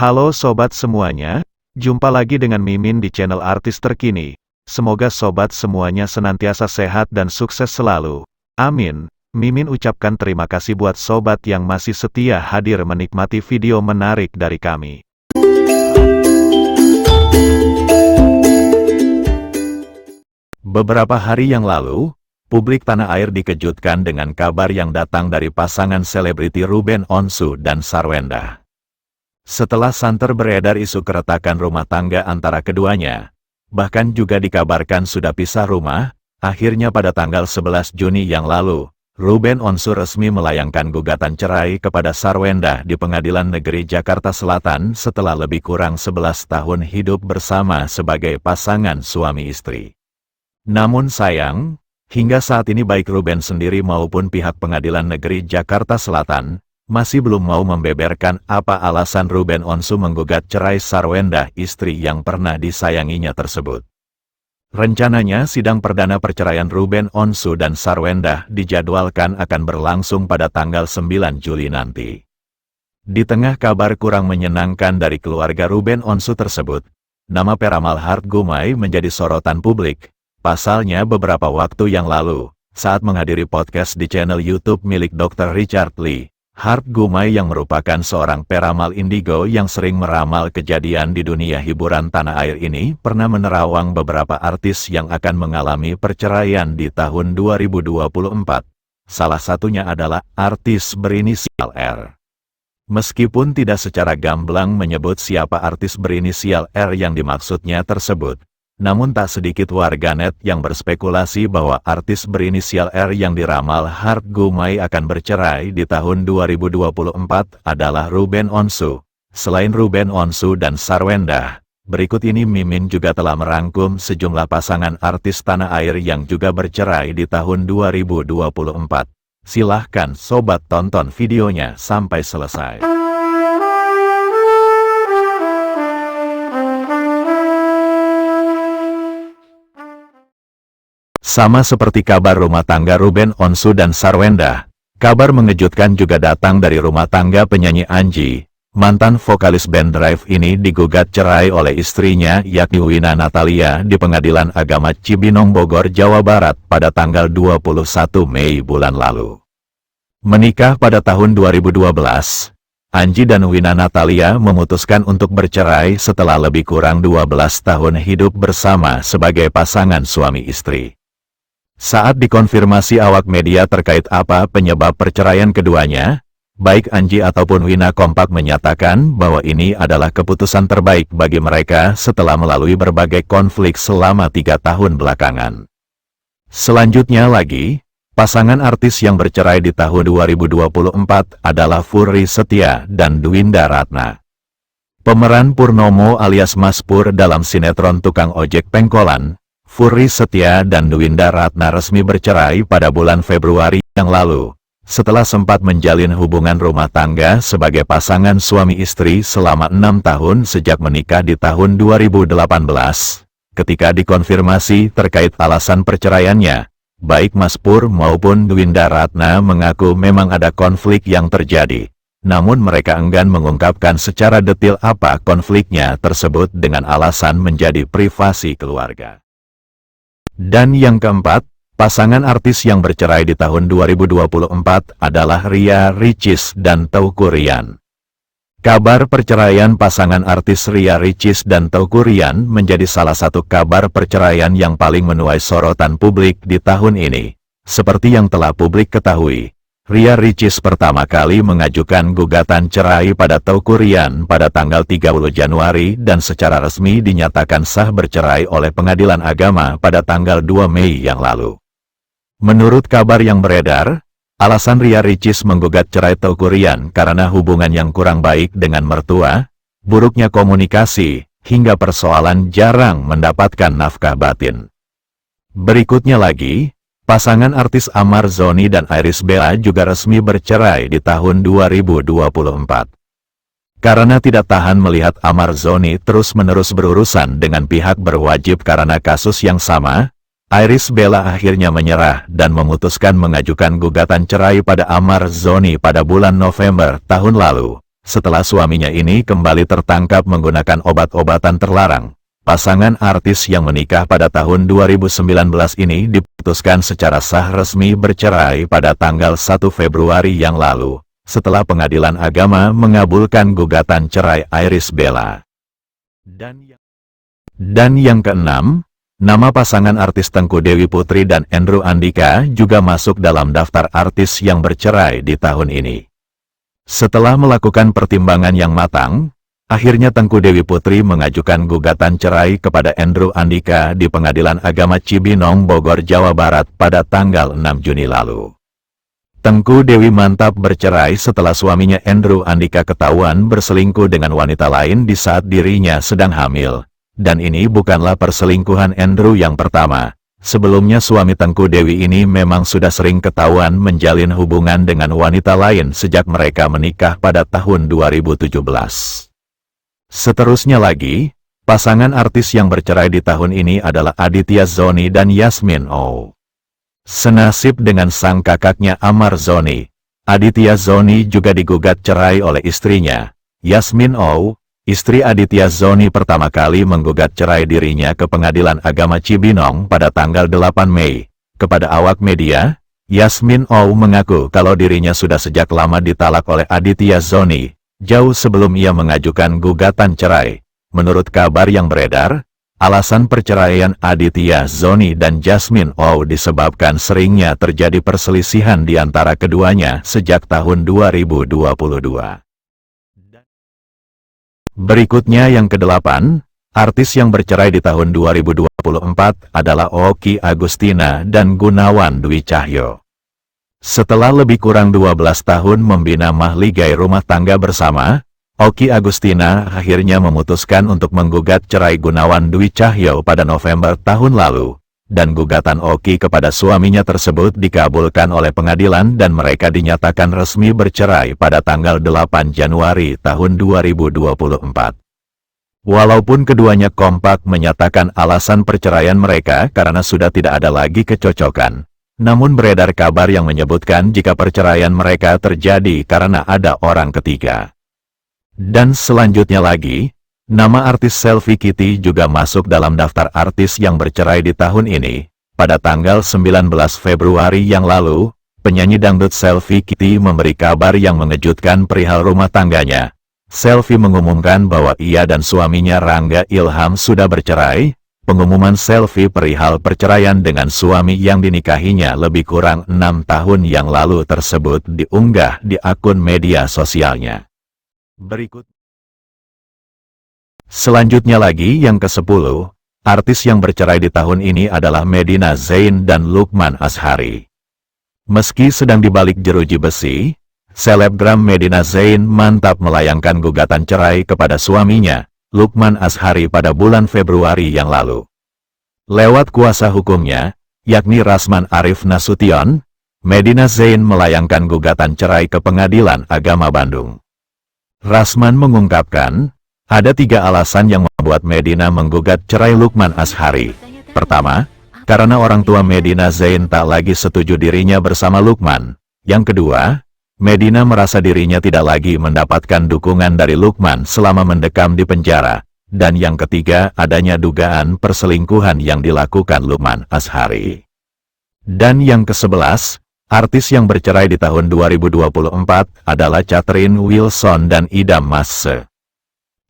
Halo sobat semuanya, jumpa lagi dengan Mimin di channel Artis Terkini. Semoga sobat semuanya senantiasa sehat dan sukses selalu. Amin. Mimin ucapkan terima kasih buat sobat yang masih setia hadir menikmati video menarik dari kami. Beberapa hari yang lalu, publik tanah air dikejutkan dengan kabar yang datang dari pasangan selebriti Ruben Onsu dan Sarwenda. Setelah santer beredar isu keretakan rumah tangga antara keduanya, bahkan juga dikabarkan sudah pisah rumah, akhirnya pada tanggal 11 Juni yang lalu, Ruben Onsu resmi melayangkan gugatan cerai kepada Sarwenda di Pengadilan Negeri Jakarta Selatan setelah lebih kurang 11 tahun hidup bersama sebagai pasangan suami istri. Namun sayang, hingga saat ini baik Ruben sendiri maupun pihak Pengadilan Negeri Jakarta Selatan masih belum mau membeberkan apa alasan Ruben Onsu menggugat cerai Sarwenda, istri yang pernah disayanginya tersebut. Rencananya sidang perdana perceraian Ruben Onsu dan Sarwenda dijadwalkan akan berlangsung pada tanggal 9 Juli nanti. Di tengah kabar kurang menyenangkan dari keluarga Ruben Onsu tersebut, nama Peramal Hartgumai menjadi sorotan publik. Pasalnya beberapa waktu yang lalu, saat menghadiri podcast di channel YouTube milik Dr. Richard Lee, Hartgumai yang merupakan seorang peramal indigo yang sering meramal kejadian di dunia hiburan tanah air ini pernah menerawang beberapa artis yang akan mengalami perceraian di tahun 2024. Salah satunya adalah artis berinisial R. Meskipun tidak secara gamblang menyebut siapa artis berinisial R yang dimaksudnya tersebut, namun tak sedikit warganet yang berspekulasi bahwa artis berinisial R yang diramal Hartgumai akan bercerai di tahun 2024 adalah Ruben Onsu. Selain Ruben Onsu dan Sarwenda, berikut ini Mimin juga telah merangkum sejumlah pasangan artis tanah air yang juga bercerai di tahun 2024. Silahkan sobat tonton videonya sampai selesai. Sama seperti kabar rumah tangga Ruben Onsu dan Sarwenda, kabar mengejutkan juga datang dari rumah tangga penyanyi Anji. Mantan vokalis band Drive ini digugat cerai oleh istrinya yakni Wina Natalia di Pengadilan Agama Cibinong Bogor, Jawa Barat pada tanggal 21 Mei bulan lalu. Menikah pada tahun 2012, Anji dan Wina Natalia memutuskan untuk bercerai setelah lebih kurang 12 tahun hidup bersama sebagai pasangan suami istri. Saat dikonfirmasi awak media terkait apa penyebab perceraian keduanya, baik Anji ataupun Wina kompak menyatakan bahwa ini adalah keputusan terbaik bagi mereka setelah melalui berbagai konflik selama 3 tahun belakangan. Selanjutnya lagi, pasangan artis yang bercerai di tahun 2024 adalah Furry Setia dan Dwinda Ratna. Pemeran Purnomo alias Mas Pur dalam sinetron Tukang Ojek Pengkolan, Furry Setia dan Dwinda Ratna resmi bercerai pada bulan Februari yang lalu, setelah sempat menjalin hubungan rumah tangga sebagai pasangan suami istri selama 6 tahun sejak menikah di tahun 2018. Ketika dikonfirmasi terkait alasan perceraiannya, baik Mas Pur maupun Dwinda Ratna mengaku memang ada konflik yang terjadi. Namun mereka enggan mengungkapkan secara detail apa konfliknya tersebut dengan alasan menjadi privasi keluarga. Dan yang keempat, pasangan artis yang bercerai di tahun 2024 adalah Ria Ricis dan Teuku Ryan. Kabar perceraian pasangan artis Ria Ricis dan Teuku Ryan menjadi salah satu kabar perceraian yang paling menuai sorotan publik di tahun ini. Seperti yang telah publik ketahui, Ria Ricis pertama kali mengajukan gugatan cerai pada Teuku Ryan pada tanggal 30 Januari dan secara resmi dinyatakan sah bercerai oleh Pengadilan Agama pada tanggal 2 Mei yang lalu. Menurut kabar yang beredar, alasan Ria Ricis menggugat cerai Teuku Ryan karena hubungan yang kurang baik dengan mertua, buruknya komunikasi, hingga persoalan jarang mendapatkan nafkah batin. Berikutnya lagi, pasangan artis Amar Zoni dan Iris Bella juga resmi bercerai di tahun 2024. Karena tidak tahan melihat Amar Zoni terus-menerus berurusan dengan pihak berwajib karena kasus yang sama, Iris Bella akhirnya menyerah dan memutuskan mengajukan gugatan cerai pada Amar Zoni pada bulan November tahun lalu, setelah suaminya ini kembali tertangkap menggunakan obat-obatan terlarang. Pasangan artis yang menikah pada tahun 2019 ini diputuskan secara sah resmi bercerai pada tanggal 1 Februari yang lalu, setelah Pengadilan Agama mengabulkan gugatan cerai Irish Bella. Dan yang keenam, nama pasangan artis Tengku Dewi Putri dan Andrew Andika juga masuk dalam daftar artis yang bercerai di tahun ini. Setelah melakukan pertimbangan yang matang, akhirnya Tengku Dewi Putri mengajukan gugatan cerai kepada Andrew Andika di Pengadilan Agama Cibinong, Bogor, Jawa Barat pada tanggal 6 Juni lalu. Tengku Dewi mantap bercerai setelah suaminya Andrew Andika ketahuan berselingkuh dengan wanita lain di saat dirinya sedang hamil. Dan ini bukanlah perselingkuhan Andrew yang pertama. Sebelumnya suami Tengku Dewi ini memang sudah sering ketahuan menjalin hubungan dengan wanita lain sejak mereka menikah pada tahun 2017. Seterusnya lagi, pasangan artis yang bercerai di tahun ini adalah Aditya Zoni dan Yasmin Oh. Senasib dengan sang kakaknya Amar Zoni, Aditya Zoni juga digugat cerai oleh istrinya, Yasmin Oh. Istri Aditya Zoni pertama kali menggugat cerai dirinya ke Pengadilan Agama Cibinong pada tanggal 8 Mei. Kepada awak media, Yasmin Oh mengaku kalau dirinya sudah sejak lama ditalak oleh Aditya Zoni, jauh sebelum ia mengajukan gugatan cerai. Menurut kabar yang beredar, alasan perceraian Aditya Zoni dan Yasmin Oh disebabkan seringnya terjadi perselisihan di antara keduanya sejak tahun 2022. Berikutnya yang ke-8, artis yang bercerai di tahun 2024 adalah Okky Agustina dan Gunawan Dwi Cahyo. Setelah lebih kurang 12 tahun membina mahligai rumah tangga bersama, Okky Agustina akhirnya memutuskan untuk menggugat cerai Gunawan Dwi Cahyo pada November tahun lalu. Dan gugatan Okky kepada suaminya tersebut dikabulkan oleh pengadilan dan mereka dinyatakan resmi bercerai pada tanggal 8 Januari tahun 2024. Walaupun keduanya kompak menyatakan alasan perceraian mereka karena sudah tidak ada lagi kecocokan, namun beredar kabar yang menyebutkan jika perceraian mereka terjadi karena ada orang ketiga. Dan selanjutnya lagi, nama artis Selfie Kitty juga masuk dalam daftar artis yang bercerai di tahun ini. Pada tanggal 19 Februari yang lalu, penyanyi dangdut Selfie Kitty memberi kabar yang mengejutkan perihal rumah tangganya. Selfie mengumumkan bahwa ia dan suaminya Rangga Ilham sudah bercerai. Pengumuman Selfie perihal perceraian dengan suami yang dinikahinya lebih kurang 6 tahun yang lalu tersebut diunggah di akun media sosialnya. Selanjutnya lagi yang ke-10, artis yang bercerai di tahun ini adalah Medina Zain dan Lukman Azhari. Meski sedang dibalik jeruji besi, selebgram Medina Zain mantap melayangkan gugatan cerai kepada suaminya, Lukman Azhari pada bulan Februari yang lalu. Lewat kuasa hukumnya, yakni Rasman Arif Nasution, Medina Zain melayangkan gugatan cerai ke Pengadilan Agama Bandung. Rasman mengungkapkan, ada 3 alasan yang membuat Medina menggugat cerai Lukman Azhari. Pertama, karena orang tua Medina Zain tak lagi setuju dirinya bersama Lukman. Yang kedua, Medina merasa dirinya tidak lagi mendapatkan dukungan dari Lukman selama mendekam di penjara. Dan yang ketiga, adanya dugaan perselingkuhan yang dilakukan Lukman Azhari. Dan yang ke-11, artis yang bercerai di tahun 2024 adalah Catherine Wilson dan Idam Masse.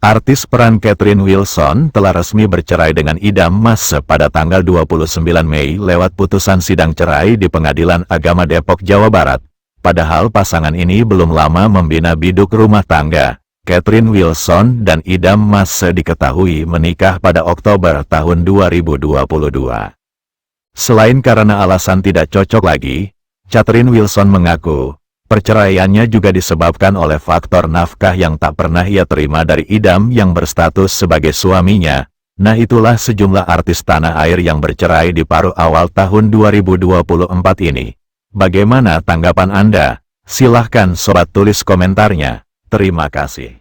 Artis peran Catherine Wilson telah resmi bercerai dengan Idam Masse pada tanggal 29 Mei lewat putusan sidang cerai di Pengadilan Agama Depok, Jawa Barat. Padahal pasangan ini belum lama membina biduk rumah tangga. Catherine Wilson dan Idam Masse diketahui menikah pada Oktober tahun 2022. Selain karena alasan tidak cocok lagi, Catherine Wilson mengaku, perceraiannya juga disebabkan oleh faktor nafkah yang tak pernah ia terima dari Idam yang berstatus sebagai suaminya. Nah itulah sejumlah artis tanah air yang bercerai di paruh awal tahun 2024 ini. Bagaimana tanggapan Anda? Silahkan sobat tulis komentarnya. Terima kasih.